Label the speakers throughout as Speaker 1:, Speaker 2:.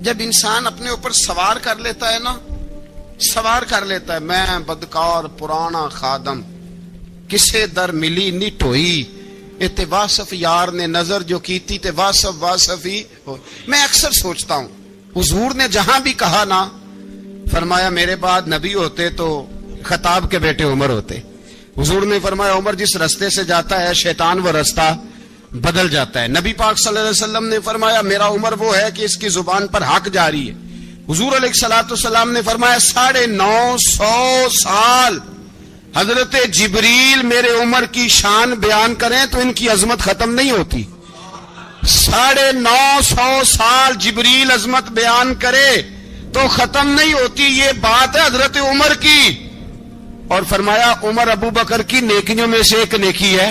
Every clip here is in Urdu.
Speaker 1: جب انسان اپنے اوپر سوار کر لیتا ہے نا، سوار کر لیتا ہے، میں بدکار پرانا خادم، کسے در ملی نی ٹوئی، تے واصف یار نے نظر جو کی تھی تے واصف ہی ہو۔ میں اکثر سوچتا ہوں حضور نے جہاں بھی کہا نا، فرمایا میرے بعد نبی ہوتے تو خطاب کے بیٹے عمر ہوتے۔ حضور نے فرمایا عمر جس رستے سے جاتا ہے شیطان وہ رستہ بدل جاتا ہے۔ نبی پاک صلی اللہ علیہ وسلم نے فرمایا میرا عمر وہ ہے کہ اس کی زبان پر حق جاری ہے۔ حضور علیہ الصلوۃ والسلام نے فرمایا 950 سال حضرت جبریل میرے عمر کی شان بیان کریں تو ان کی عظمت ختم نہیں ہوتی۔ 950 سال جبریل عظمت بیان کرے تو ختم نہیں ہوتی۔ یہ بات ہے حضرت عمر کی، اور فرمایا عمر ابو بکر کی نیکیوں میں سے ایک نیکی ہے،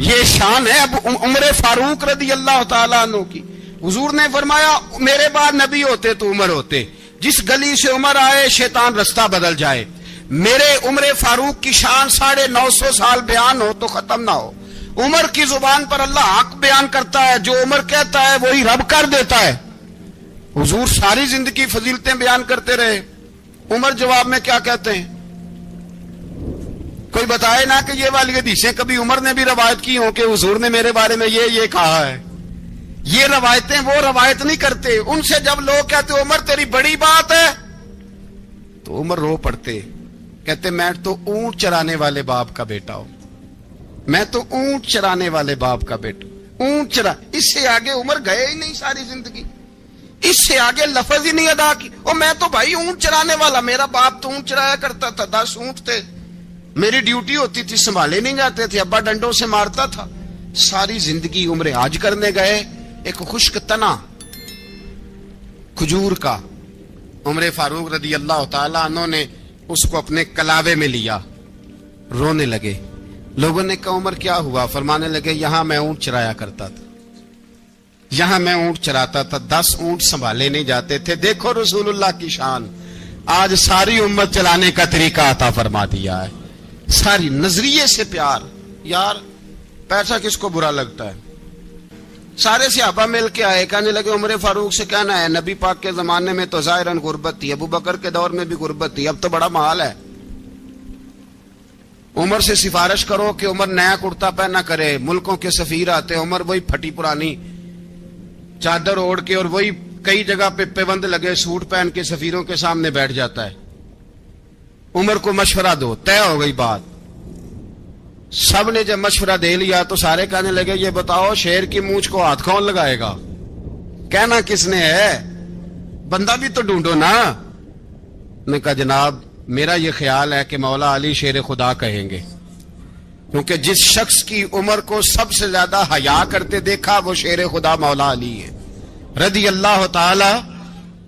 Speaker 1: یہ شان ہے عمر فاروق رضی اللہ تعالیٰ عنہ کی۔ حضور نے فرمایا میرے بعد نبی ہوتے تو عمر ہوتے، جس گلی سے عمر آئے شیطان رستہ بدل جائے۔ میرے عمر فاروق کی شان 950 سال بیان ہو تو ختم نہ ہو۔ عمر کی زبان پر اللہ حق بیان کرتا ہے، جو عمر کہتا ہے وہی رب کر دیتا ہے۔ حضور ساری زندگی فضیلتیں بیان کرتے رہے، عمر جواب میں کیا کہتے ہیں؟ کوئی بتائے نا کہ یہ والی حدیثیں کبھی عمر نے بھی روایت کی ہوں کہ حضور نے میرے بارے میں یہ کہا ہے۔ یہ روایتیں وہ روایت نہیں کرتے۔ ان سے جب لوگ کہتے عمر تیری بڑی بات ہے تو عمر رو پڑتے، کہتے میں تو اونٹ چرانے والے باپ کا بیٹا ہوں، میں تو اونٹ چرانے والے باپ کا بیٹا، اونٹ چرا۔ اس سے آگے عمر گئے ہی نہیں ساری زندگی، اس سے آگے لفظ ہی نہیں ادا کی۔ اور میں تو بھائی اونٹ چرانے والا، میرا باپ تو اونٹ چرایا کرتا تھا، 10 اونٹ تھے، میری ڈیوٹی ہوتی تھی، سنبھالے نہیں جاتے تھے، ابا ڈنڈوں سے مارتا تھا۔ ساری زندگی عمر حج کرنے گئے، ایک خشک تنا کھجور کا عمر فاروق رضی اللہ تعالیٰ عنہ نے اس کو اپنے کلاوے میں لیا، رونے لگے۔ لوگوں نے کہا عمر کیا ہوا؟ فرمانے لگے یہاں میں اونٹ چرایا کرتا تھا، یہاں میں اونٹ چراتا تھا، 10 اونٹ سنبھالے نہیں جاتے تھے۔ دیکھو رسول اللہ کی شان، آج ساری امت چلانے کا طریقہ عطا فرما دیا ہے، ساری نظریے سے پیار۔ یار پیسہ کس کو برا لگتا ہے؟ سارے صحابہ مل کے آئے، کہنے لگے عمر فاروق سے کہنا ہے نبی پاک کے زمانے میں تو ظاہراً غربت تھی، ابو بکر کے دور میں بھی غربت تھی، اب تو بڑا محال ہے، عمر سے سفارش کرو کہ عمر نیا کرتا پہنا کرے۔ ملکوں کے سفیر آتے، عمر وہی پھٹی پرانی چادر اوڑھ کے اور وہی کئی جگہ پہ پیوند لگے سوٹ پہن کے سفیروں کے سامنے بیٹھ جاتا ہے۔ عمر کو مشورہ دو، طے ہو گئی بات۔ سب نے جب مشورہ دے لیا تو سارے کہنے لگے یہ بتاؤ شیر کی مونچھ کو ہاتھ کون لگائے گا؟ کہنا کس نے ہے؟ بندہ بھی تو ڈھونڈو نا۔ نے کہا جناب میرا یہ خیال ہے کہ مولا علی شیر خدا کہیں گے، کیونکہ جس شخص کی عمر کو سب سے زیادہ حیا کرتے دیکھا وہ شیر خدا مولا علی ہے رضی اللہ تعالی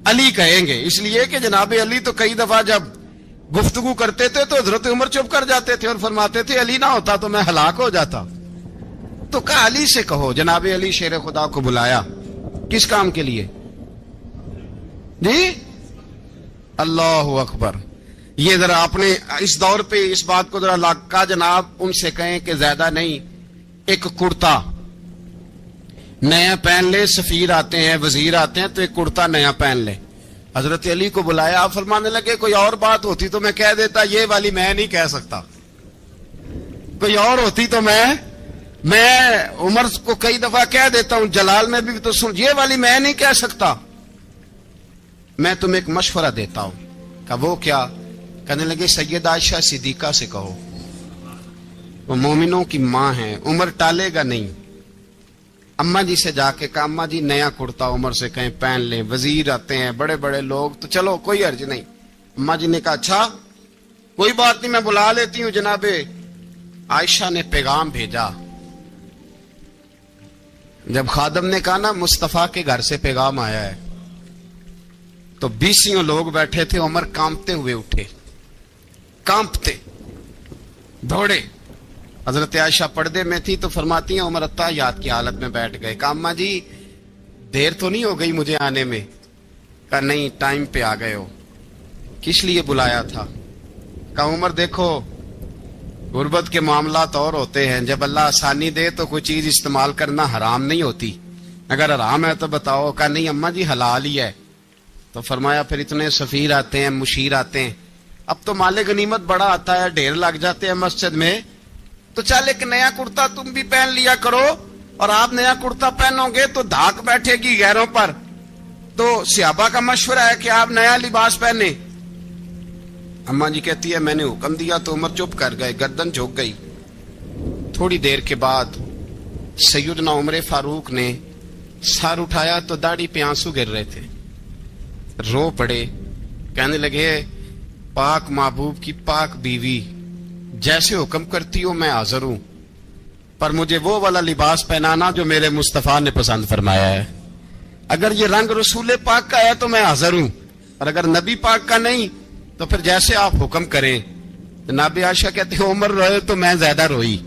Speaker 1: علی کہیں گے۔ اس لیے کہ جناب علی تو کئی دفعہ جب گفتگو کرتے تھے تو حضرت عمر چپ کر جاتے تھے اور فرماتے تھے علی نہ ہوتا تو میں ہلاک ہو جاتا۔ تو کہا علی سے کہو۔ جناب علی شیر خدا کو بلایا، کس کام کے لیے؟ جی اللہ اکبر۔ یہ ذرا آپ نے اس دور پہ اس بات کو ذرا لاکا جناب ان سے کہیں کہ زیادہ نہیں، ایک کرتا نیا پہن لے، سفیر آتے ہیں وزیر آتے ہیں تو ایک کرتا نیا پہن لے۔ حضرت علی کو بلایا، آپ فرمانے لگے کوئی اور بات ہوتی تو میں کہہ دیتا، یہ والی میں نہیں کہہ سکتا، کوئی اور ہوتی تو میں عمر کو کئی دفعہ کہہ دیتا ہوں، جلال میں بھی تو سن، یہ والی میں نہیں کہہ سکتا، میں تمہیں ایک مشورہ دیتا ہوں۔ کہا وہ کیا؟ کہنے لگے سید عائشہ صدیقہ سے کہو، وہ مومنوں کی ماں ہیں، عمر ٹالے گا نہیں۔ اماں جی سے جا کے کہا اماں جی نیا کرتا عمر سے کہیں پہن لیں، وزیر آتے ہیں بڑے بڑے لوگ تو چلو کوئی حرج نہیں۔ اماں جی نے کہا اچھا کوئی بات نہیں میں بلا لیتی ہوں۔ جناب عائشہ نے پیغام بھیجا، جب خادم نے کہا نا مصطفیٰ کے گھر سے پیغام آیا ہے تو 20 لوگ بیٹھے تھے، عمر کانپتے ہوئے اٹھے، کانپتے دوڑے۔ حضرت عائشہ پردے میں تھی تو فرماتی ہیں عمر اتحیات کی حالت میں بیٹھ گئے۔ کہا اماں جی دیر تو نہیں ہو گئی مجھے آنے میں؟ کہا نہیں ٹائم پہ آ گئے ہو، کس لیے بلایا تھا؟ کہا عمر دیکھو غربت کے معاملات اور ہوتے ہیں، جب اللہ آسانی دے تو کوئی چیز استعمال کرنا حرام نہیں ہوتی، اگر حرام ہے تو بتاؤ. کہا نہیں اماں جی حلال ہی ہے. تو فرمایا پھر اتنے سفیر آتے ہیں, مشیر آتے ہیں, اب تو مال غنیمت بڑا آتا ہے, ڈھیر لگ جاتے ہیں مسجد میں, تو چل ایک نیا کرتا تم بھی پہن لیا کرو, اور آپ نیا کرتا پہنو گے تو دھاک بیٹھے گی غیروں پر. تو صحابہ کا مشورہ ہے کہ آپ نیا لباس پہنے. اماں جی کہتی ہے میں نے حکم دیا تو عمر چپ کر گئے, گردن جھک گئی. تھوڑی دیر کے بعد سیدنا عمر فاروق نے سر اٹھایا تو داڑھی پہ آنسو گر رہے تھے, رو پڑے, کہنے لگے پاک محبوب کی پاک بیوی جیسے حکم کرتی ہو میں حاضر ہوں, پر مجھے وہ والا لباس پہنانا جو میرے مصطفیٰ نے پسند فرمایا ہے. اگر یہ رنگ رسول پاک کا ہے تو میں حاضر ہوں, اور اگر نبی پاک کا نہیں تو پھر جیسے آپ حکم کریں. جناب عائشہ کہتے ہیں عمر روئے تو میں زیادہ روئی,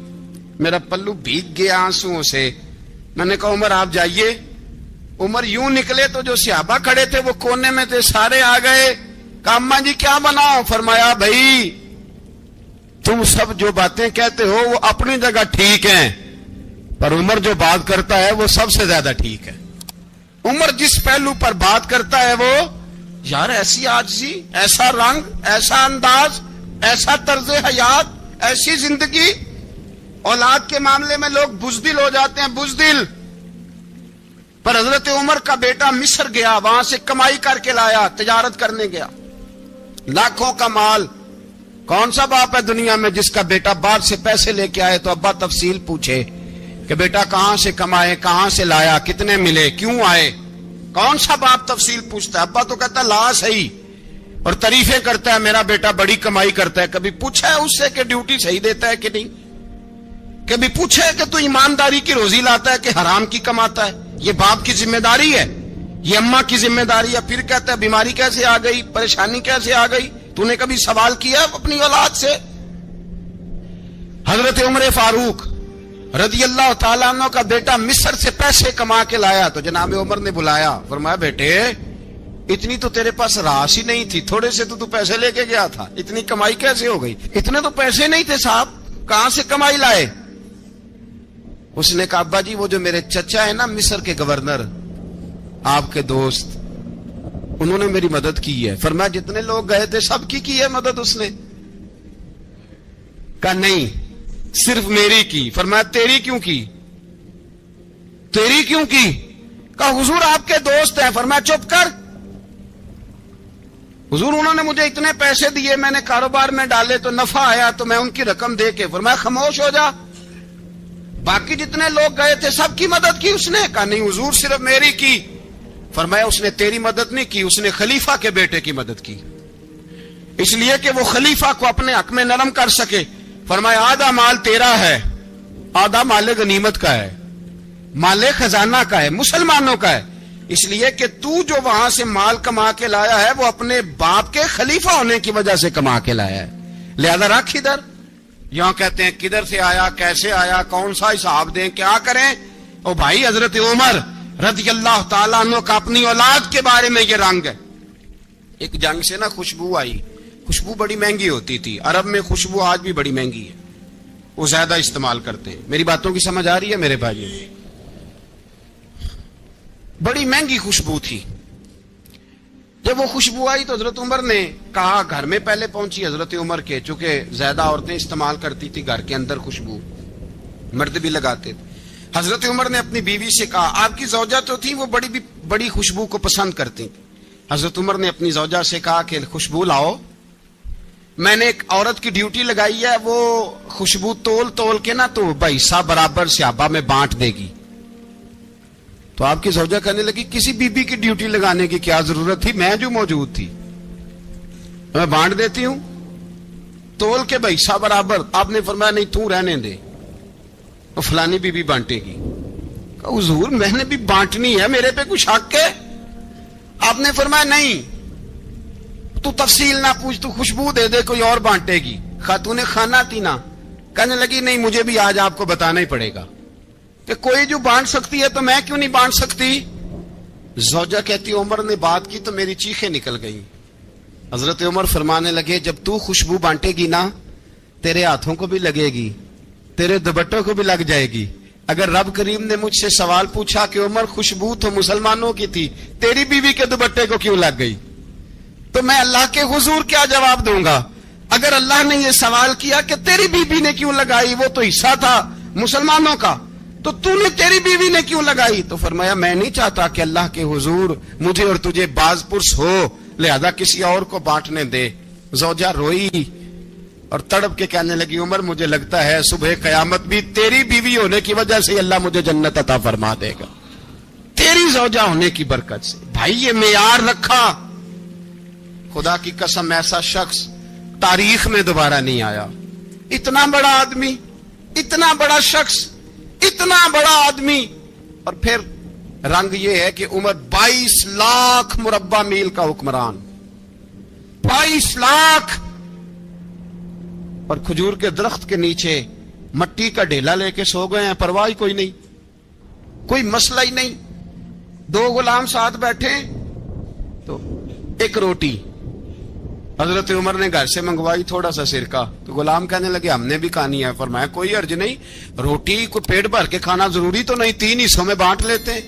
Speaker 1: میرا پلو بھیگ گیا آنسوؤں سے. میں نے کہا عمر آپ جائیے. عمر یوں نکلے تو جو صحابہ کھڑے تھے وہ کونے میں تھے, سارے آ گئے. کہا اماں جی کیا بناؤ؟ فرمایا بھائی تم سب جو باتیں کہتے ہو وہ اپنی جگہ ٹھیک ہیں, پر عمر جو بات کرتا ہے وہ سب سے زیادہ ٹھیک ہے. عمر جس پہلو پر بات کرتا ہے وہ یار ایسی عاجزی, ایسا رنگ, ایسا انداز, ایسا طرز حیات, ایسی زندگی. اولاد کے معاملے میں لوگ بزدل ہو جاتے ہیں, بزدل. پر حضرت عمر کا بیٹا مصر گیا, وہاں سے کمائی کر کے لایا, تجارت کرنے گیا, لاکھوں کا مال. کون سا باپ ہے دنیا میں جس کا بیٹا باہر سے پیسے لے کے آئے تو ابا تفصیل پوچھے کہ بیٹا کہاں سے کمائے, کہاں سے لایا, کتنے ملے, کیوں آئے؟ کون سا باپ تفصیل پوچھتا ہے؟ ابا تو کہتا ہے لا صحیح, اور تعریفیں کرتا ہے میرا بیٹا بڑی کمائی کرتا ہے. کبھی پوچھا ہے اس سے کہ ڈیوٹی صحیح دیتا ہے کہ نہیں؟ کبھی پوچھا ہے کہ تو ایمانداری کی روزی لاتا ہے کہ حرام کی کماتا ہے؟ یہ باپ کی ذمہ داری ہے, یہ اماں کی ذمہ داری ہے. پھر کہتا ہے بیماری کیسے آ گئی, پریشانی کیسے آ گئی؟ تو نے کبھی سوال کیا اپنی اولاد سے؟ حضرت عمر فاروق رضی اللہ تعالیٰ عنہ کا بیٹا مصر سے پیسے کما کے لایا تو جناب عمر نے بلایا, فرمایا بیٹے اتنی تو تیرے پاس راس ہی نہیں تھی, تھوڑے سے تو پیسے لے کے گیا تھا, اتنی کمائی کیسے ہو گئی؟ اتنے تو پیسے نہیں تھے صاحب, کہاں سے کمائی لائے؟ اس نے کہا ابا جی وہ جو میرے چچا ہے نا مصر کے گورنر, آپ کے دوست, انہوں نے میری مدد کی ہے. فرمایا جتنے لوگ گئے تھے سب کی ہے مدد اس نے؟ کہا نہیں صرف میری کی. فرمایا تیری کیوں کی؟ تیری کیوں کی؟ کہا حضور آپ کے دوست ہیں. فرمایا چپ کر, حضور انہوں نے مجھے اتنے پیسے دیے, میں نے کاروبار میں ڈالے تو نفع آیا تو میں ان کی رقم دے کے. فرمایا خاموش ہو جا, باقی جتنے لوگ گئے تھے سب کی مدد کی اس نے؟ کہا نہیں حضور صرف میری کی. فرمایا اس نے تیری مدد نہیں کی, اس نے خلیفہ کے بیٹے کی مدد کی, اس لیے کہ وہ خلیفہ کو اپنے حق میں نرم کر سکے. فرمایا آدھا مال تیرا ہے, آدھا مال غنیمت کا ہے, مال خزانہ کا ہے, مسلمانوں کا ہے, اس لیے کہ تو جو وہاں سے مال کما کے لایا ہے وہ اپنے باپ کے خلیفہ ہونے کی وجہ سے کما کے لایا ہے, لہذا رکھ ادھر. یہاں کہتے ہیں کدھر سے آیا, کیسے آیا, کون سا حساب دیں, کیا کریں؟ او بھائی حضرت عمر رضی اللہ تعالیٰ عنہ کا اپنی اولاد کے بارے میں یہ رنگ ہے. ایک جنگ سے نا خوشبو آئی, خوشبو بڑی مہنگی ہوتی تھی, عرب میں خوشبو آج بھی بڑی مہنگی ہے, وہ زیادہ استعمال کرتے ہیں. میری باتوں کی سمجھ آ رہی ہے میرے بھائی؟ بڑی مہنگی خوشبو تھی. جب وہ خوشبو آئی تو حضرت عمر نے کہا, گھر میں پہلے پہنچی حضرت عمر کے, چونکہ زیادہ عورتیں استعمال کرتی تھی گھر کے اندر خوشبو, مرد بھی لگاتے تھے. حضرت عمر نے اپنی بیوی سے کہا, آپ کی زوجہ تو تھی وہ بڑی خوشبو کو پسند کرتی. حضرت عمر نے اپنی زوجہ سے کہا کہ خوشبو لاؤ, میں نے ایک عورت کی ڈیوٹی لگائی ہے, وہ خوشبو تول کے نا تو حصہ برابر صحابہ میں بانٹ دے گی. تو آپ کی زوجہ کہنے لگی کسی بی بی کی ڈیوٹی لگانے کی کیا ضرورت تھی, میں جو موجود تھی میں بانٹ دیتی ہوں تول کے حصہ برابر. آپ نے فرمایا نہیں تو رہنے دے, تو فلانی بی بی بانٹے گی. حضور میں نے بھی بانٹنی ہے, میرے پہ کچھ حق ہے؟ آپ نے فرمایا نہیں, تو تفصیل نہ پوچھ, تو خوشبو دے دے, کوئی اور بانٹے گی. خاتون خانہ تھی نا, کہنے لگی نہیں مجھے بھی آج آپ کو بتانا ہی پڑے گا کہ کوئی جو بانٹ سکتی ہے تو میں کیوں نہیں بانٹ سکتی. زوجہ کہتی عمر نے بات کی تو میری چیخیں نکل گئی. حضرت عمر فرمانے لگے جب تو خوشبو بانٹے گی نا تیرے ہاتھوں کو بھی لگے گی, تیرے دوپٹوں کو بھی لگ جائے گی, اگر رب کریم نے مجھ سے سوال پوچھا کہ عمر خوشبو تو مسلمانوں کی تھی، تیری بیوی کے دوپٹے کو کیوں لگ گئی، تو میں اللہ کے حضور کیا جواب دوں گا؟ اگر اللہ نے یہ سوال کیا کہ تیری بیوی نے کیوں لگائی، وہ تو حصہ تھا مسلمانوں کا، تو نے تیری بیوی نے کیوں لگائی؟ تو فرمایا میں نہیں چاہتا کہ اللہ کے حضور مجھے اور تجھے باز پرس ہو، لہذا کسی اور کو بانٹنے دے۔ زوجہ روئی اور تڑپ کے کہنے لگی عمر مجھے لگتا ہے صبح قیامت بھی تیری بیوی ہونے کی وجہ سے اللہ مجھے جنت عطا فرما دے گا، تیری زوجہ ہونے کی برکت سے۔ بھائی یہ معیار رکھا، خدا کی قسم ایسا شخص تاریخ میں دوبارہ نہیں آیا۔ اتنا بڑا آدمی، اتنا بڑا شخص، اتنا بڑا آدمی، اور پھر رنگ یہ ہے کہ عمر 22 لاکھ مربع میل کا حکمران، 22 لاکھ، اور کھجور کے درخت کے نیچے مٹی کا ڈھیلا لے کے سو گئے ہیں، پرواہ کوئی نہیں، کوئی مسئلہ ہی نہیں۔ 2 غلام ساتھ بیٹھے تو ایک روٹی حضرت عمر نے گھر سے منگوائی، تھوڑا سا سرکہ، تو غلام کہنے لگے ہم نے بھی کھانی ہے۔ فرمایا کوئی حرج نہیں، روٹی کو پیٹ بھر کے کھانا ضروری تو نہیں، 3 حصوں میں بانٹ لیتے ہیں۔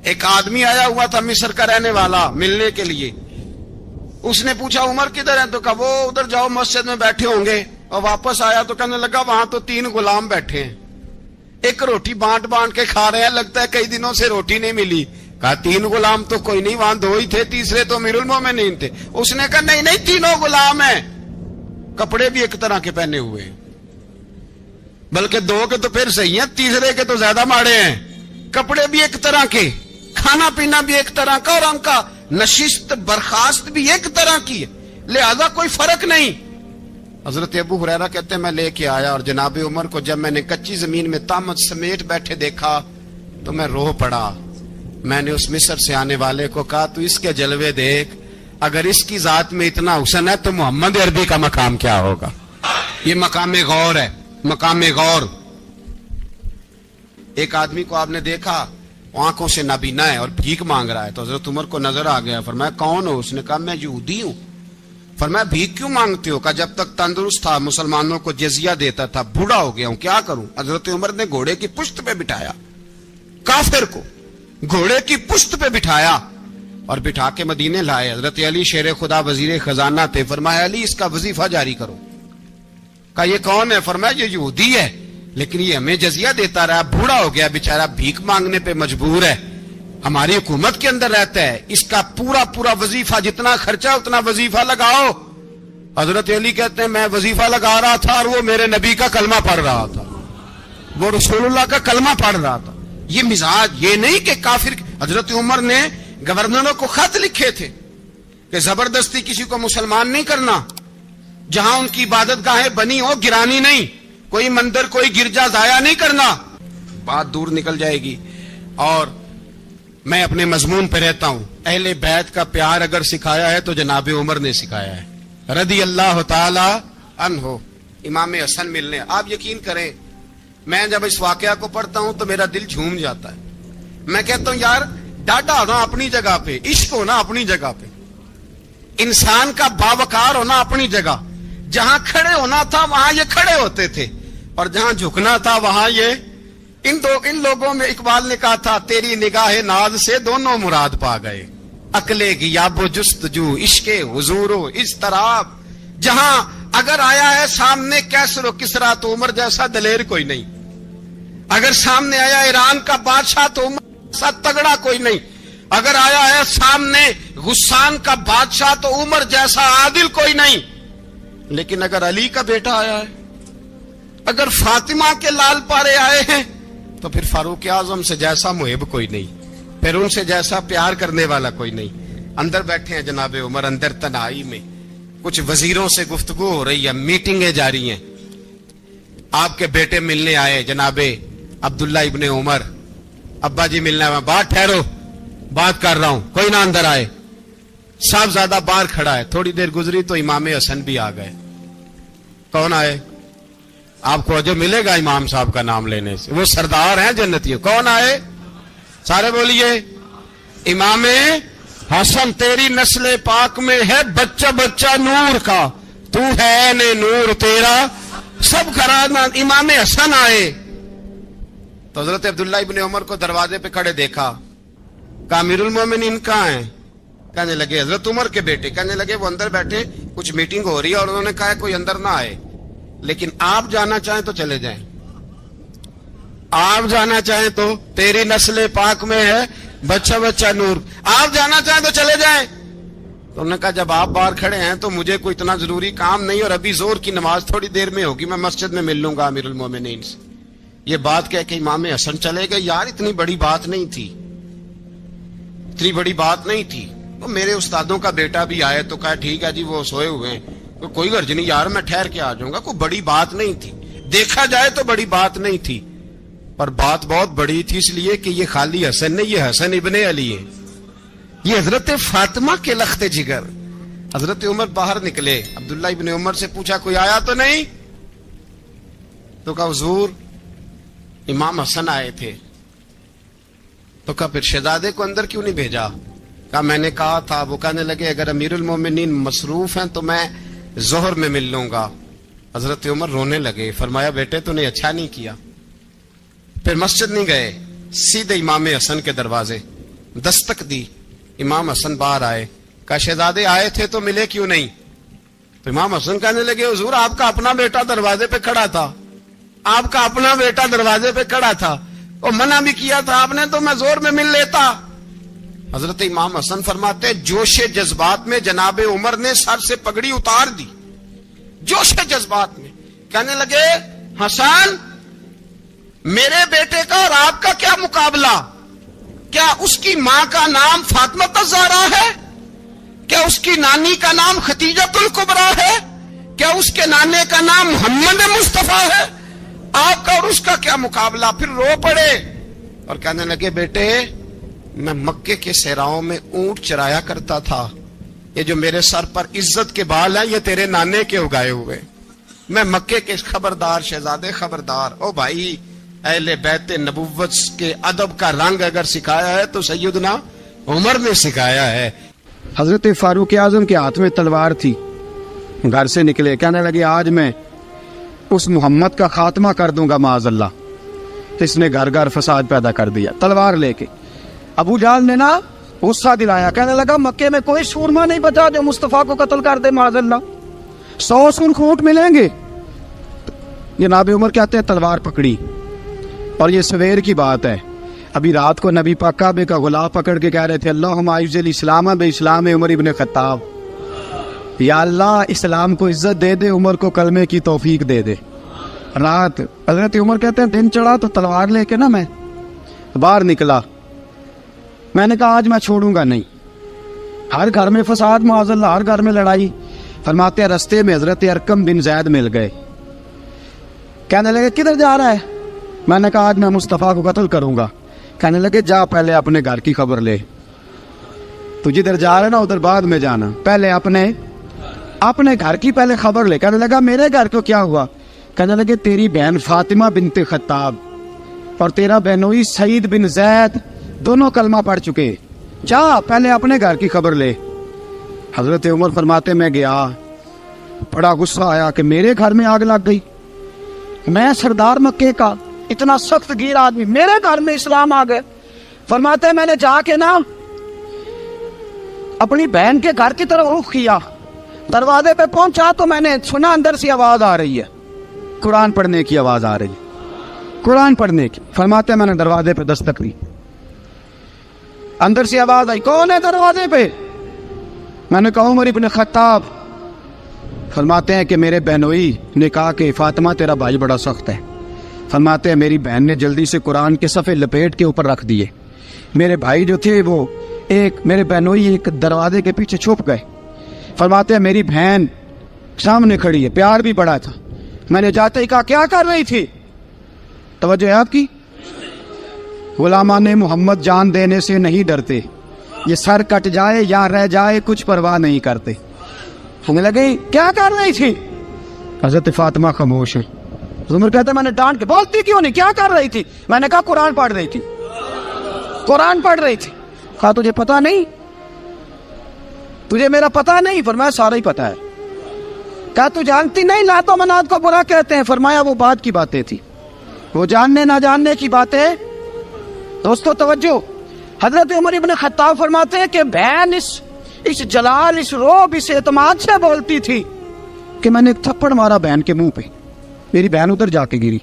Speaker 1: ایک آدمی آیا ہوا تھا مصر کا رہنے والا ملنے کے لیے، اس نے پوچھا عمر کدھر ہے، تو کہا وہ ادھر جاؤ مسجد میں بیٹھے ہوں گے، اور واپس آیا تو کہنے لگا وہاں تو 3 غلام بیٹھے ہیں، ایک روٹی بانٹ بانٹ کے کھا رہے ہیں، لگتا ہے کئی دنوں سے روٹی نہیں ملی۔ کہا 3 غلام تو کوئی نہیں، وہاں 2 ہی تھے، تیسرے تو امیر المومنین تھے۔ اس نے کہا نہیں نہیں 3 غلام ہیں، کپڑے بھی ایک طرح کے پہنے ہوئے، بلکہ 2 کے تو پھر صحیح ہیں، تیسرے کے تو زیادہ ماڑے ہیں، کپڑے بھی ایک طرح کے، کھانا پینا بھی ایک طرح کا، اور ان کا نشست برخاست بھی ایک طرح کی ہے، لہذا کوئی فرق نہیں۔ حضرت ابو ہریرہ کہتے ہیں میں لے کے آیا، اور جناب عمر کو جب میں نے کچی زمین میں تامت سمیٹ بیٹھے دیکھا تو میں رو پڑا۔ میں نے اس مصر سے آنے والے کو کہا تو اس کے جلوے دیکھ، اگر اس کی ذات میں اتنا حسن ہے تو محمد عربی کا مقام کیا ہوگا؟ یہ مقام غور ہے، مقام غور۔ ایک آدمی کو آپ نے دیکھا آنکھوں سے نابینا ہے اور بھیک مانگ رہا ہے، تو حضرت عمر کو نظر آ گیا، فرمایا کون ہو؟ اس نے کہا میں یہودی ہوں۔ فرمایا بھیک کیوں مانگتے ہو؟ کہا جب تک تندرست تھا مسلمانوں کو جزیہ دیتا تھا، بوڑھا ہو گیا ہوں کیا کروں؟ حضرت عمر نے گھوڑے کی پشت پہ بٹھایا، کافر کو گھوڑے کی پشت پہ بٹھایا اور بٹھا کے مدینے لائے۔ حضرت علی شیر خدا وزیر خزانہ تھے، فرمایا علی اس کا وظیفہ جاری کرو۔ کہا یہ کون ہے؟ فرمایا یہ یہودی ہے لیکن یہ ہمیں جزیہ دیتا رہا، بوڑھا ہو گیا بیچارہ، بھیک مانگنے پہ مجبور ہے، ہماری حکومت کے اندر رہتا ہے، اس کا پورا پورا وظیفہ جتنا خرچہ اتنا وظیفہ لگاؤ۔ حضرت علی کہتے ہیں میں وظیفہ لگا رہا تھا اور وہ میرے نبی کا کلمہ پڑھ رہا تھا، وہ رسول اللہ کا کلمہ پڑھ رہا تھا۔ یہ مزاج، یہ نہیں کہ کافر۔ حضرت عمر نے گورنروں کو خط لکھے تھے کہ زبردستی کسی کو مسلمان نہیں کرنا، جہاں ان کی عبادت گاہیں بنی ہو گرانی نہیں، کوئی مندر کوئی گرجا ضائع نہیں کرنا، بات دور نکل جائے گی۔ اور میں اپنے مضمون پہ رہتا ہوں، اہل بیت کا پیار اگر سکھایا ہے تو جناب عمر نے سکھایا ہے رضی اللہ تعالی عنہ۔ امام حسن ملنے، آپ یقین کریں میں جب اس واقعہ کو پڑھتا ہوں تو میرا دل جھوم جاتا ہے، میں کہتا ہوں یار ڈاڈا ہونا اپنی جگہ پہ، عشق ہونا اپنی جگہ پہ، انسان کا باوقار ہونا اپنی جگہ، جہاں کھڑے ہونا تھا وہاں یہ کھڑے ہوتے تھے، اور جہاں جھکنا تھا وہاں یہ ان لوگوں میں اقبال نے کہا تھا تیری نگاہ ناز سے دونوں مراد پا گئے، عقلِ غیاب و جستجو عشق حضور و اضطراب۔ جہاں اگر آیا ہے سامنے کیسر و کسرا تو عمر جیسا دلیر کوئی نہیں، اگر سامنے آیا ایران کا بادشاہ تو عمر جیسا تگڑا کوئی نہیں، اگر آیا ہے سامنے غسان کا بادشاہ تو عمر جیسا عادل کوئی نہیں، لیکن اگر علی کا بیٹا آیا ہے، اگر فاطمہ کے لال پارے آئے ہیں تو پھر فاروق اعظم سے جیسا محب کوئی نہیں، پھر ان سے جیسا پیار کرنے والا کوئی نہیں۔ اندر بیٹھے ہیں جناب عمر، اندر تنہائی میں کچھ وزیروں سے گفتگو ہو رہی ہے، میٹنگیں جاری ہیں۔ آپ کے بیٹے ملنے آئے جناب عبداللہ ابن عمر، ابا جی ملنا ہے، بات ٹھہرو بات کر رہا ہوں، کوئی نہ اندر آئے۔ صاحب زیادہ باہر کھڑا ہے، تھوڑی دیر گزری تو امام حسن بھی آ گئے۔ کون آئے؟ آپ کو جو ملے گا امام صاحب کا نام لینے سے، وہ سردار ہیں جنتی۔ کون آئے؟ سارے بولیے امام حسن، تیری نسل پاک میں ہے بچہ بچہ نور کا، تو ہے نے نور تیرا سب گھرانہ۔ امام حسن آئے، تو حضرت عبداللہ ابن عمر کو دروازے پہ کھڑے دیکھا، کہا امیرُ المومنین کہاں ہیں؟ کہنے لگے حضرت عمر کے بیٹے۔ کہنے لگے وہ اندر بیٹھے، کچھ میٹنگ ہو رہی ہے اور انہوں نے کہا ہے کوئی اندر نہ آئے، لیکن آپ جانا چاہیں تو چلے جائیں، آپ جانا چاہیں تو، تیری نسل پاک میں ہے بچہ بچہ نور، آپ جانا چاہیں تو چلے جائیں۔ تو انہوں نے کہا جب آپ باہر کھڑے ہیں تو مجھے کوئی اتنا ضروری کام نہیں، اور ابھی زور کی نماز تھوڑی دیر میں ہوگی، میں مسجد میں مل لوں گا امیر المومنین سے۔ یہ بات کہہ کے امام حسن چلے گئے۔ یار اتنی بڑی بات نہیں تھی، اتنی بڑی بات نہیں تھی۔ تو میرے استادوں کا بیٹا بھی آئے تو کہا ٹھیک ہے جی وہ سوئے ہوئے ہیں، تو کوئی غرض نہیں یار میں ٹھہر کے آ جاؤں گا، کوئی بڑی بات نہیں تھی، دیکھا جائے تو بڑی بات نہیں تھی، پر بات بہت بڑی تھی، اس لیے کہ یہ خالی حسن نہیں، یہ حسن ابن علی ہے، یہ حضرت فاطمہ کے لخت جگر۔ حضرت عمر باہر نکلے، عبداللہ ابن عمر سے پوچھا کوئی آیا تو نہیں؟ تو کہا حضور امام حسن آئے تھے۔ تو کہا پھر شہزادے کو اندر کیوں نہیں بھیجا؟ کہا میں نے کہا تھا۔ وہ کہنے لگے اگر امیر المومنین مصروف ہیں تو میں ظہر میں مل لوں گا۔ حضرت عمر رونے لگے، فرمایا بیٹے تو نے اچھا نہیں کیا۔ پھر مسجد نہیں گئے، سیدھے امام حسن کے دروازے دستک دی، امام حسن باہر آئے، کہا شہزادے آئے تھے تو ملے کیوں نہیں؟ تو امام حسن کہنے لگے حضور آپ کا اپنا بیٹا دروازے پہ کھڑا تھا، آپ کا اپنا بیٹا دروازے پہ کھڑا تھا، اور منع بھی کیا تھا آپ نے تو میں زور میں مل لیتا۔ حضرت امام حسن فرماتے جوش جذبات میں جناب عمر نے سر سے پگڑی اتار دی، جوش جذبات میں کہنے لگے حسن میرے بیٹے کا اور آپ کا کیا مقابلہ؟ کیا اس کی ماں کا نام فاطمہ الزہرا ہے؟ کیا اس کی نانی کا نام خدیجۃ الکبریٰ ہے؟ کیا اس کے نانے کا نام محمد مصطفیٰ ہے؟ آپ کا اور اس کا کیا مقابلہ؟ پھر رو پڑے اور کہنے لگے بیٹے میں مکے کے صحراؤں میں اونٹ چرایا کرتا تھا، یہ جو میرے سر پر عزت کے بال ہیں یہ تیرے نانے کے اگائے ہوئے، میں مکے کے خبردار شہزادے خبردار۔ او بھائی اہل بیت نبوت کے ادب کا رنگ اگر سکھایا ہے تو سیدنا عمر نے سکھایا ہے۔
Speaker 2: حضرت فاروق اعظم کے ہاتھ میں تلوار تھی، گھر سے نکلے، کہنے لگے آج میں اس محمد کا خاتمہ کر دوں گا معاذ اللہ، اس نے گھر گھر فساد پیدا کر دیا تلوار لے کے۔ ابو جہل نے نا غصہ دلایا، کہنے لگا مکے میں کوئی سورما نہیں بچا جو مصطفیٰ کو قتل کر دے معاذ اللہ، 100 سن کھوٹ ملیں گے۔ جناب عمر کہتے ہیں تلوار پکڑی، اور یہ سویر کی بات ہے، ابھی رات کو نبی پاک کعبے کا غلاف پکڑ کے کہہ رہے تھے اللہم اعز الاسلام باسلام عمر ابن خطاب، یا اللہ اسلام کو عزت دے دے، عمر کو کلمے کی توفیق دے دے۔ رات حضرت عمر کہتے ہیں دن چڑھا تو تلوار لے کے نا میں باہر نکلا، میں نے کہا آج میں چھوڑوں گا نہیں، ہر گھر میں فساد معاذ اللہ، ہر گھر میں لڑائی۔ فرماتے ہیں رستے میں حضرت ارقم بن زید مل گئے، کہنے لگے کدھر جا رہا ہے؟ میں نے کہا آج میں مصطفیٰ کو قتل کروں گا۔ کہنے لگے جا پہلے اپنے گھر کی خبر لے، تو جدھر جا رہے نا ادھر بعد میں جانا، پہلے اپنے گھر کی پہلے خبر لے۔ کہنے لگا میرے گھر کو کیا ہوا؟ کہنے لگے تیری بہن فاطمہ بنت خطاب اور تیرا بہنوئی سعید بن زید دونوں کلمہ پڑھ چکے، جا پہلے اپنے گھر کی خبر لے۔ حضرت عمر فرماتے میں گیا، بڑا غصہ آیا کہ میرے گھر میں آگ لگ گئی، میں سردار مکے کا اتنا سخت گیر آدمی، میرے گھر میں اسلام آ گئے۔ فرماتے ہیں میں نے جا کے نا اپنی بہن کے گھر کی طرف رخ کیا، دروازے پہ پہنچا تو میں نے سنا اندر سے آواز آ رہی ہے، قرآن پڑھنے کی آواز آ رہی ہے، قرآن پڑھنے کی۔ فرماتے ہیں میں نے دروازے پہ دستک دی، اندر سے آواز آئی کون ہے دروازے پہ؟ میں نے کہا عمر ابن خطاب۔ فرماتے ہیں کہ میرے بہنوئی نے کہا کہ فاطمہ تیرا بھائی بڑا سخت ہے۔ فرماتے ہیں میری بہن نے جلدی سے قرآن کے صفحے لپیٹ کے اوپر رکھ دیے، میرے بھائی جو تھے وہ میرے بہنوئی ایک دروازے کے پیچھے چھپ گئے۔ فرماتے ہیں میری بہن سامنے کھڑی ہے، پیار بھی بڑا تھا، میں نے جاتے ہی کہا کیا کر رہی تھی؟ توجہ ہے آپ کی؟ غلامان محمد جان دینے سے نہیں ڈرتے، یہ سر کٹ جائے یا رہ جائے کچھ پرواہ نہیں کرتے۔ ہمیں لگے کیا کر رہی تھی؟ حضرت فاطمہ خاموش ہے۔ عمر کہتا ہے میں نے ڈانٹ کے، بولتی کیوں نہیں، کیا کر رہی تھی؟ میں نے کہا قرآن پڑھ رہی تھی، قرآن پڑھ رہی تھی۔ کہا تجھے پتا نہیں، تجھے میرا پتا نہیں؟ فرمایا سارا ہی پتا ہے۔ کہا تو جانتی نہیں لات و منات کو برا کہتے ہیں؟ فرمایا وہ بعد کی باتیں تھی، وہ جاننے نہ جاننے کی باتیں. دوستو توجہ, حضرت عمر ابن خطاب فرماتے ہیں کہ بہن اس جلال, اس روب, اس اعتماد سے بولتی تھی کہ میں نے ایک تھپڑ مارا بہن کے منہ پہ, میری بہن ادھر جا کے گری.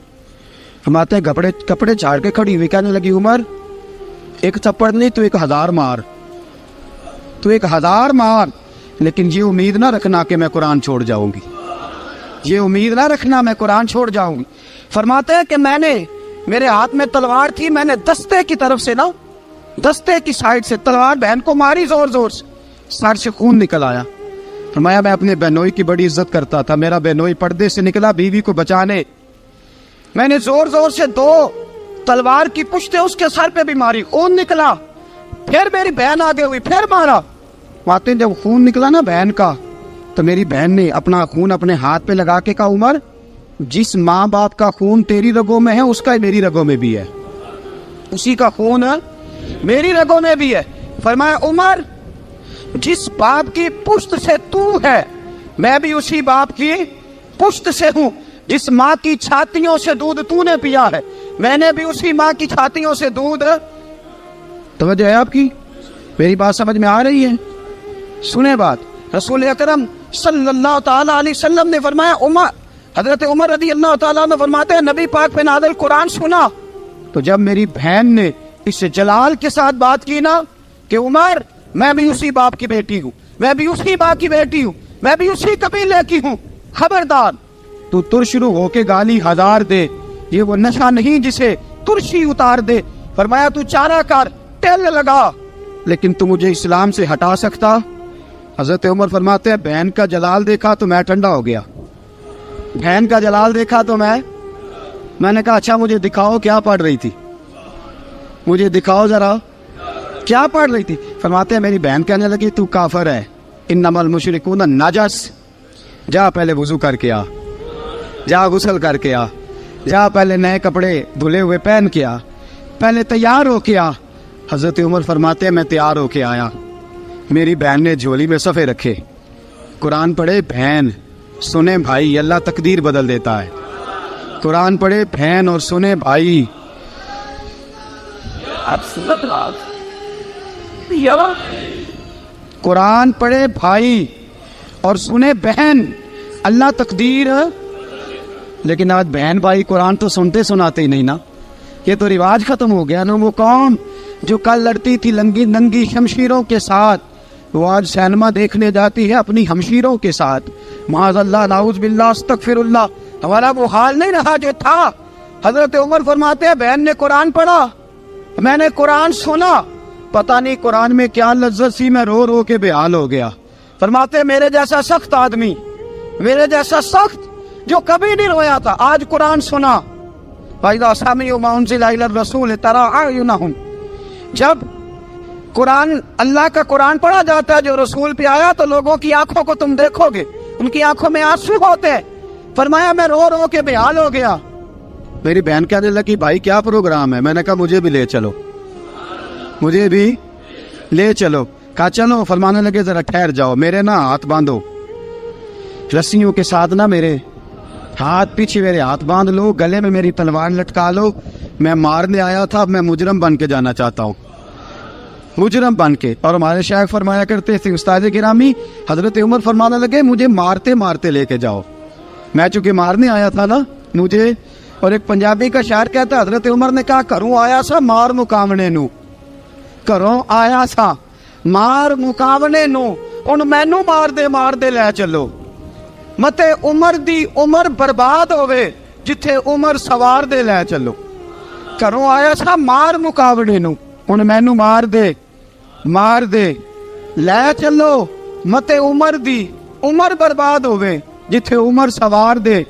Speaker 2: فرماتے ہیں کپڑے چاڑ کے کھڑی ہوئی کہنے لگی, عمر ایک تھپڑ نہیں تو 1000 مار, تو 1000 مار, لیکن یہ امید نہ رکھنا کہ میں قرآن چھوڑ جاؤں گی, یہ امید نہ رکھنا میں قرآن چھوڑ جاؤں گی. فرماتے ہیں کہ میرے ہاتھ میں تلوار تھی, میں نے دستے کی طرف سے دستے کی سائڈ سے تلوار بہن کو ماری زور زور سے, سر سے خون نکل آیا. فرمایا میں اپنے بہنوئی کی بڑی عزت کرتا تھا, میرا بہنوئی پردے سے نکلا بیوی کو بچانے, میں نے زور زور سے 2 تلوار کی پشتیں اس کے سر پہ بھی ماری, خون نکلا, پھر میری بہن آگے ہوئی, پھر مارا. واقعی جب خون نکلا نا بہن کا, تو میری بہن نے اپنا خون اپنے ہاتھ پہ لگا کے کہا, عمر جس ماں باپ کا خون تیری رگوں میں ہے اس کا میری رگوں میں بھی ہے, اسی کا خون میری رگوں میں بھی ہے. فرمایا عمر جس باپ کی پشت سے تو ہے میں بھی اسی باپ کی پشت سے ہوں, جس ماں کی چھاتیوں سے دودھ تو نے پیا ہے میں نے بھی اسی ماں کی چھاتیوں سے دودھ. توجہ ہے آپ کی, میری بات سمجھ میں آ رہی ہے؟ سنیں بات, رسول اکرم صلی اللہ تعالی علیہ وسلم نے فرمایا, حضرت عمر رضی اللہ تعالیٰ عنہ فرماتے ہیں نبی پاک پہ نازل قرآن سنا, تو جب میری بہن نے اس جلال کے ساتھ بات کی نا کہ عمر میں بھی اسی باپ کی بیٹی ہوں, میں بھی اسی ماں کی بیٹی ہوں, میں بھی اسی قبیلے کی ہوں, خبردار تو ترشرو ہو کے گالی 1000 دے, یہ وہ نشہ نہیں جسے ترشی اتار دے. فرمایا تو چارہ کر, ٹیل لگا, لیکن تو مجھے اسلام سے ہٹا سکتا؟ حضرت عمر فرماتے ہیں بہن کا جلال دیکھا تو میں ٹھنڈا ہو گیا, بہن کا جلال دیکھا تو میں نے کہا اچھا مجھے دکھاؤ کیا پڑھ رہی تھی, مجھے دکھاؤ ذرا کیا پڑھ رہی تھی. فرماتے ہیں میری بہن کہنے لگی تو کافر ہے, انما المشرکون نجس, جا پہلے وضو کر کے آ, جا غسل کر کے آ, جا پہلے نئے کپڑے دھلے ہوئے پہن کے آ, پہلے تیار ہو کے آ. حضرت عمر فرماتے ہیں میں تیار ہو کے آیا, میری بہن نے جھولی میں صفحے رکھے, قرآن پڑھے بہن, سنیں بھائی اللہ تقدیر بدل دیتا ہے, قرآن پڑھے بہن اور سنیں بھائی. قرآن پڑھے بھائی اور سنیں بہن, اللہ تقدیر. لیکن آج بہن بھائی قرآن تو سنتے سناتے ہی نہیں نا, یہ تو رواج ختم ہو گیا نا. وہ قوم جو کل لڑتی تھی ننگی شمشیروں کے ساتھ, وہ آج سینما دیکھنے جاتی ہے اپنی ہمشیروں کے ساتھ. معاذ اللہ, نعوذ باللہ, استغفر اللہ. ہمارا وہ حال نہیں رہا جو تھا. حضرت عمر فرماتے ہیں بہن نے قرآن پڑھا, میں نے قرآن سنا, پتہ نہیں قرآن میں کیا لذت سی, میں رو رو کے بے حال ہو گیا. فرماتے ہیں میرے جیسا سخت آدمی, میرے جیسا سخت جو کبھی نہیں رویا تھا, آج قرآن سنا. فَإِذَا سَمِعُوا مَا أُنزِلَ إِلَى الرَّسُولِ تَرَىٰ أَعْيُنَهُمْ, جب قرآن اللہ کا قرآن پڑھا جاتا ہے جو رسول پہ آیا تو لوگوں کی آنکھوں کو تم دیکھو گے, ان کی آنکھوں میں آنسو ہوتے ہیں. فرمایا میں رو رو کے بے حال ہو گیا. میری بہن کہنے لگی بھائی کیا پروگرام ہے؟ میں نے کہا مجھے بھی لے چلو, مجھے بھی لے چلو. کہا چلو. فرمانے لگے ذرا ٹھہر جاؤ, میرے نا ہاتھ باندھو, رسیوں کے ساتھ نا میرے ہاتھ, پیچھے میرے ہاتھ باندھ لو, گلے میں میری تلوار لٹکا لو, میں مارنے آیا تھا, اب میں مجرم بن کے جانا چاہتا ہوں, مجرم بن کے. اور ہمارے شیخ فرمایا کرتے تھے استاد گرامی, حضرت عمر فرمانے لگے مجھے مارتے مارتے لے کے جاؤ, میں چونکہ مارنے آیا تھا نا مجھے. اور ایک پنجابی کا شاعر کہتا ہے حضرت عمر نے کہا کروں آیا سا مار مکاونے نو, کروں آیا سا مار مکاونے نو, ان مینو مار دے لے چلو, متے عمر دی عمر برباد ہوئے جتھے عمر سوار دے لے چلو. کروں آیا سا مار مکاونے نو, ان مینو مار دے لے چلو, متے عمر دی عمر برباد ہوئے جتھے عمر سوار دے,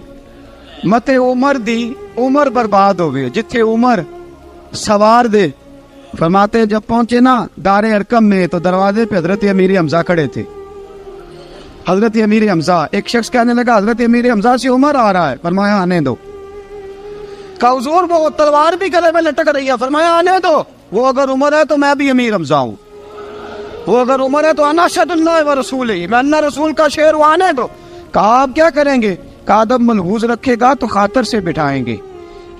Speaker 2: متے عمر دی عمر برباد ہوئے جتھے عمر سوار دے. فرماتے جب پہنچے نا دار ارقم میں تو دروازے پہ حضرت امیر حمزہ کھڑے تھے. حضرت امیر حمزہ, ایک شخص کہنے لگا حضرت امیر حمزہ سے عمر آ رہا ہے. فرمایا آنے دو. کہا حضور وہ تلوار بھی گلے میں لٹک رہی ہے. فرمایا آنے دو, وہ اگر عمر ہے تو میں بھی امیر حمزہ ہوں, وہ اگر عمر ہے تو انا اشہد اللہ و رسول ہی, میں اللہ رسول کا شعر ہوں, آنے دو. کہا آپ کیا کریں گے؟ کہا ادب ملحوظ رکھے گا تو خاطر سے بٹھائیں گے,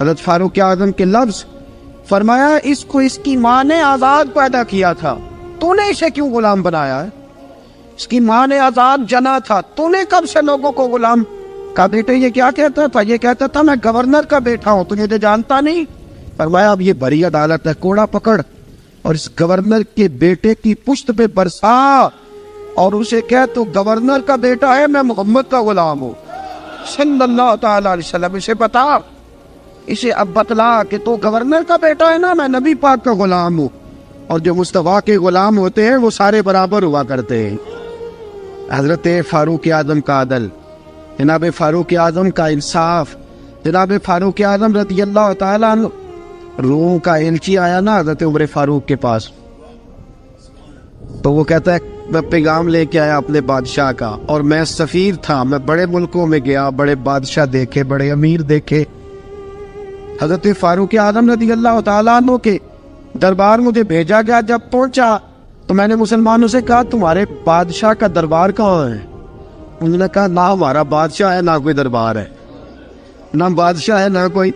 Speaker 2: حضرت فاروق اعظم کے لفظ، فرمایا اس کو اس کی ماں نے آزاد پیدا کیا تھا، تو نے اسے کیوں غلام بنایا ہے؟ اس کی ماں نے آزاد جنا تھا، تو نے کب سے لوگوں کو غلام؟ کہا بیٹے یہ کیا کہتا تھا؟ یہ کہتا تھا میں گورنر کا بیٹا ہوں، تجھے تو جانتا نہیں۔ فرمایا اب یہ بڑی عدالت ہے، کوڑا پکڑ اور اس گورنر کے بیٹے کی پشت پہ برسا اور اسے کہہ تو گورنر کا بیٹا ہے، میں محمد کا غلام ہوں صلی اللہ تعالی علیہ وسلم۔ اسے بتا، اسے اب بتلا کہ تو گورنر کا بیٹا ہے نا، میں نبی پاک کا غلام ہوں، اور جو مصطفیٰ کے غلام ہوتے ہیں وہ سارے برابر ہوا کرتے ہیں۔ حضرت فاروق اعظم کا عدل، جناب فاروق اعظم کا انصاف، جناب فاروق اعظم رضی اللہ تعالیٰ عنہ۔ روم کا ایلچی آیا نا حضرت عمر فاروق کے پاس، تو وہ کہتا ہے میں پیغام لے کے آیا اپنے بادشاہ کا، اور میں سفیر تھا، میں بڑے ملکوں میں گیا، بڑے بادشاہ دیکھے، بڑے امیر دیکھے۔ حضرت فاروق اعظم رضی اللہ تعالیٰ عنہ کے دربار مجھے بھیجا گیا۔ جب پہنچا تو میں نے مسلمانوں سے کہا تمہارے بادشاہ کا دربار کہاں ہے؟ انہوں نے کہا نہ ہمارا بادشاہ ہے نہ کوئی دربار ہے، نہ بادشاہ ہے نہ کوئی۔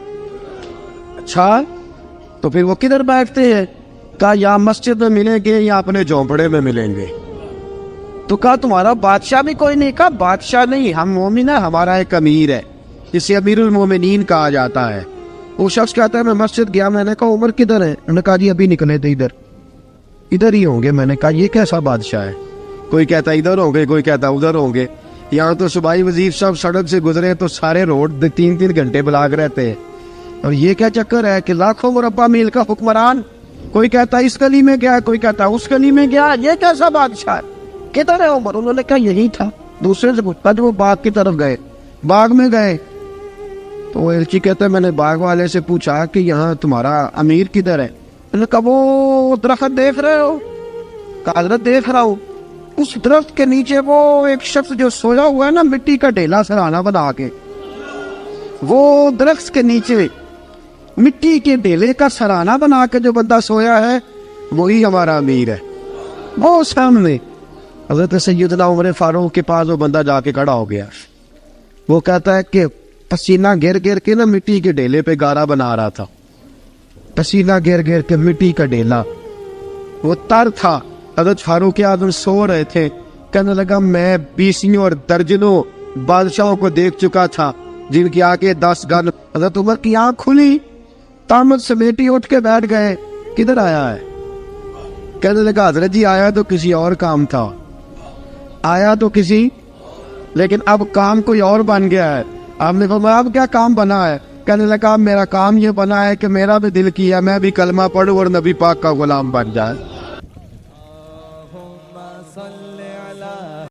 Speaker 2: اچھا تو پھر وہ کدھر بیٹھتے ہیں؟ کہا یا مسجد میں ملیں گے یا اپنے جھونپڑے میں ملیں گے۔ تو کہا تمہارا بادشاہ بھی کوئی نہیں؟ کہا بادشاہ نہیں، ہم مومن ہیں، ہمارا ایک امیر ہے جسے امیر المومنین کہا جاتا ہے۔ وہ شخص کہتا ہے میں مسجد گیا، میں نے کہا عمر کدھر ہے؟ انہوں نے کہا جی ابھی نکلے تھے ادھر ہی ہوں گے۔ میں نے کہا یہ کیسا بادشاہ ہے؟ کوئی کہتا ادھر ہوں گے، کوئی کہتا ادھر ہوں گے۔ یہاں تو صوبائی وزیر صاحب سڑک سے گزرے تو سارے روڈ 3 گھنٹے بلاک رہتے ہیں، اور یہ کیا چکر ہے کہ لاکھوں مربع میل کا حکمران، کوئی کہتا اس گلی میں گیا، کوئی کہتا اس گلی میں گیا، یہ کیسا بادشاہ ہے؟ کدھر ہے عمر؟ انہوں نے کہا یہی تھا۔ دوسرے سے پوچھتا جو وہ باغ کی طرف گئے، باغ میں گئے تو وہ ایلچی کہتا ہے میں نے باغ والے سے پوچھا کہ یہاں تمہارا امیر کدھر ہے؟ انہوں نے کہا وہ درخت دیکھ رہے ہو؟ کہا حضرت دیکھ رہا ہوں۔ اس درخت کے نیچے وہ ایک شخص جو سویا ہوا ہے نا، مٹی کا ڈھیلا سرہانہ بنا کے، وہ درخت کے نیچے مٹی کے ڈھیلے کا سرہانہ بنا کے جو بندہ سویا ہے وہی ہمارا امیر ہے۔ وہ سامنے حضرت سیدنا عمر فاروق کے پاس وہ بندہ جا کے کھڑا ہو گیا۔ وہ کہتا ہے کہ پسینہ گر گر کے نا مٹی کے ڈھیلے پہ گارا بنا رہا تھا، پسینہ گر گر کے مٹی کا ڈھیلا، وہ تر تھا۔ حضرت فاروق اعظم سو رہے تھے، کہنے لگا میں 20 اور درجنوں بادشاہوں کو دیکھ چکا تھا جن کی آنکھیں 10 گن۔ حضرت عمر کی آنکھ کھلی، تامت سمیٹی اٹھ کے بیٹھ گئے، کدھر آیا ہے؟ کہنے لگا حضرت جی آیا تو کسی اور کام تھا، آیا تو کسی، لیکن اب کام کوئی اور بن گیا ہے۔ آپ نے فرمایا اب کیا کام بنا ہے؟ کہنے لگا میرا کام یہ بنا ہے کہ میرا بھی دل کیا میں بھی کلمہ پڑھوں اور نبی پاک کا غلام بن جائے۔